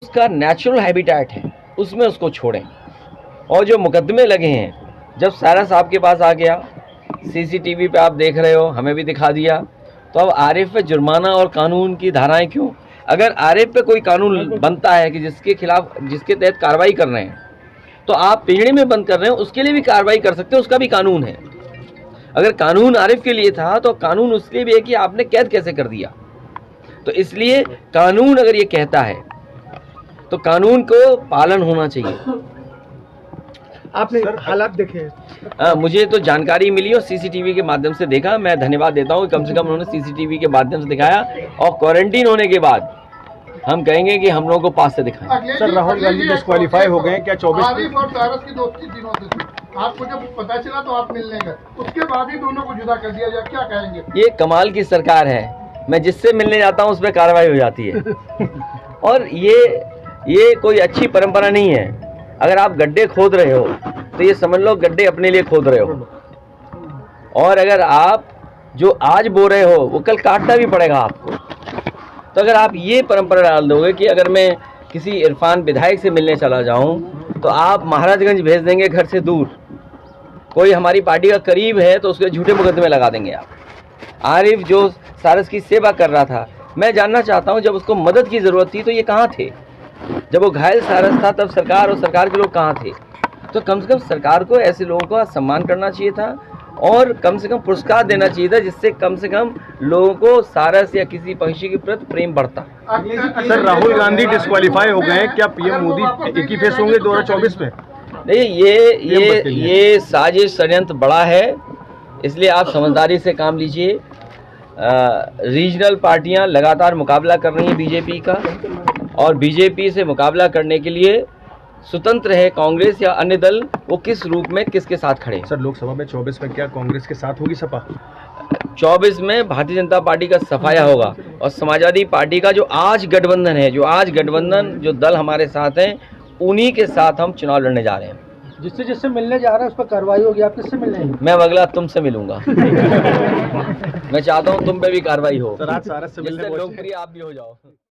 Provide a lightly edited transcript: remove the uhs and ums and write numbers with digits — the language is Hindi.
उसका नेचुरल हैबिटेट है उसमें उसको छोड़ें। और जो मुकदमे लगे हैं, जब सारा साहब के पास आ गया, सीसीटीवी पे आप देख रहे हो, हमें भी दिखा दिया, तो अब आरिफ पे जुर्माना और कानून की धाराएं क्यों? अगर आरिफ पे कोई कानून बनता है कि जिसके खिलाफ, जिसके तहत कार्रवाई कर रहे हैं, तो आप पिंजड़े में बंद कर रहे हो, उसके लिए भी कार्रवाई कर सकते हो, उसका भी कानून है। अगर कानून आरिफ के लिए था तो कानून उसके लिए भी है कि आपने कैद कैसे कर दिया। तो इसलिए कानून अगर ये कहता है तो कानून को पालन होना चाहिए। आपने हालात देखे? मुझे तो जानकारी मिली और सीसीटीवी के माध्यम से देखा। मैं धन्यवाद देता हूँ कि कम से कम उन्होंने सीसीटीवी के माध्यम से दिखाया, और क्वारंटीन होने के बाद हम कहेंगे कि हम लोगों को पास से दिखाएं। सर, राहुल गांधी डिस्क्वालीफाई हो गए क्या? 24 आरिफ और सारस की दोस्ती दिनों से थी, आपको जब पता चला तो आप मिलने गए, उसके बाद ही दोनों को जुदा कर दिया जाए, क्या कहेंगे? ये कमाल की सरकार है, मैं जिससे मिलने जाता हूँ उस पर कार्रवाई हो जाती है। और ये कोई अच्छी परंपरा नहीं है। अगर आप गड्ढे खोद रहे हो तो ये समझ लो गड्ढे अपने लिए खोद रहे हो, और अगर आप जो आज बो रहे हो वो कल काटना भी पड़ेगा आपको। तो अगर आप ये परंपरा डाल दोगे कि अगर मैं किसी इरफान विधायक से मिलने चला जाऊं तो आप महाराजगंज भेज देंगे घर से दूर, कोई हमारी पार्टी का करीब है तो उसके झूठे मुकदमे लगा देंगे आप। आरिफ जो सारस की सेवा कर रहा था, मैं जानना चाहता हूं, जब उसको मदद की ज़रूरत थी तो ये कहाँ थे? जब वो घायल सारस था तब सरकार और सरकार के लोग कहाँ थे? तो कम से कम सरकार को ऐसे लोगों का सम्मान करना चाहिए था, और कम से कम पुरस्कार देना चाहिए था, जिससे कम से कम लोगों को सारस या किसी पंछी के प्रति प्रेम बढ़ता। सर, राहुल गांधी डिस्क्वालीफाई हो गए, क्या पीएम मोदी एक ही फेस होंगे 2024 में? नहीं, ये साजिश षड्यंत्र बड़ा है, इसलिए आप समझदारी से काम लीजिए। रीजनल पार्टियां लगातार मुकाबला कर रही हैं बीजेपी का, और बीजेपी से मुकाबला करने के लिए स्वतंत्र है कांग्रेस या अन्य दल, वो किस रूप में किसके साथ खड़े हैं। सर, लोकसभा में 24 में क्या कांग्रेस के साथ होगी सपा? 24 में भारतीय जनता पार्टी का सफाया होगा, और समाजवादी पार्टी का जो आज गठबंधन जो दल हमारे साथ हैं, उन्हीं के साथ हम चुनाव लड़ने जा रहे हैं। जिससे मिलने जा रहे हैं उस पर कार्रवाई होगी, आप किससे मिलने हैं? मैं अगला तुमसे मिलूंगा। मैं चाहता हूं तुम पे भी कार्रवाई हो, सर, आज सारस से मिलने जिससे लोकप्रिय आप भी हो जाओ।